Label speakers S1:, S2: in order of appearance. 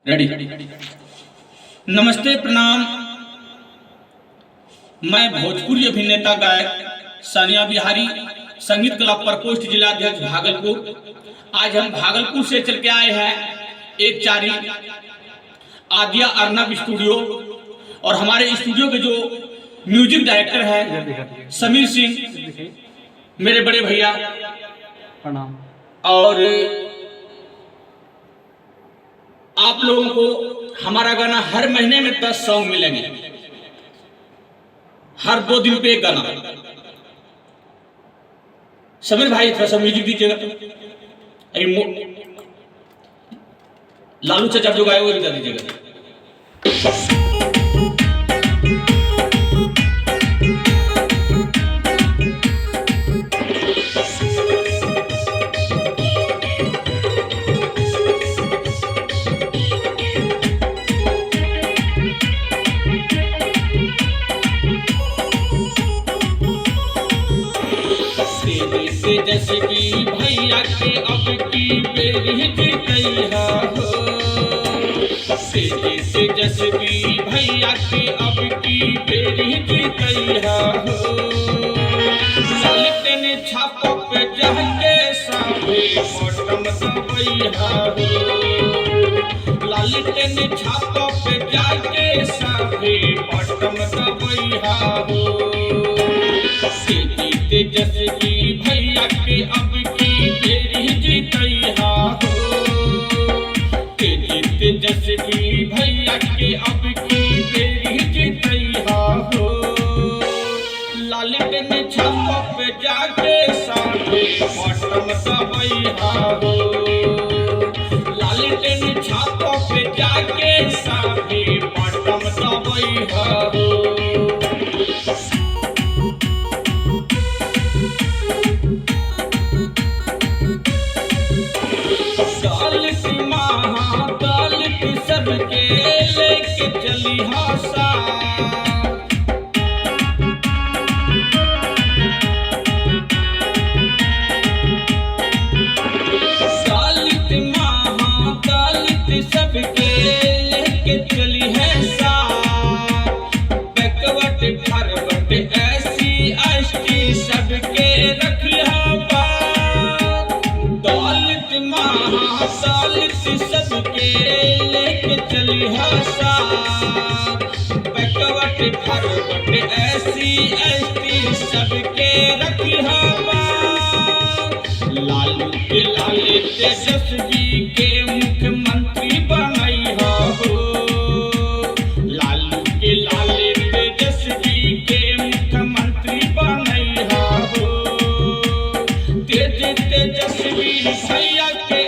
S1: Ready. नमस्ते, प्रणाम। मैं भोजपुरी अभिनेता गायक सानिया बिहारी, संगीत कला प्रकोष्ठ जिलाध्यक्ष भागलपुर। आज हम भागलपुर से चल के आए हैं एक चारी आद्या अर्नब स्टूडियो, और हमारे स्टूडियो के जो म्यूजिक डायरेक्टर है समीर सिंह, मेरे बड़े भैया
S2: प्रणाम।
S1: और आप लोगों को हमारा गाना हर महीने में 10 सॉन्ग मिलेंगे, हर 2 दिन पे एक गाना। समीर भाई थोड़ा सा म्यूजिक दीजिएगा। लालू चाचा जो गाए वो भी गा दीजिएगा। जैसे कि भैया के अब की बेरी जीतैया हो, से जैसे कि भैया के अब की बेरी जीतैया हो। लालटेन छापो पे जाके साबे बटम दबैया हो, लालटेन छापो पे जाके साबे बटम दबैया हो। जैसे कि भैया के अब की बेरी जीतैया हो, जीते जैसे कि भैया के अब की बेरी जीतैया हो। लालटेन छापो पे जाके साबे बटम दबैया हो, लालटेन छापो पे जाके साबे बटम दबैया हो। सबके लेके चली हासा, दलित महादलित सबके लेके चली है साथ। बैकवर्ड फॉरवर्ड SC ST सबके रखिया बात। दलित महादलित सबके चली हसा, बैकवर्ड फॉरवर्ड SC ST सबके रखिया बात। लालू के लाले तेजस्वी के मुख्यमंत्री बनैया हो, लालू के लाले तेजस्वी के मुख्यमंत्री बनैया हो। तेजस्वी भैया के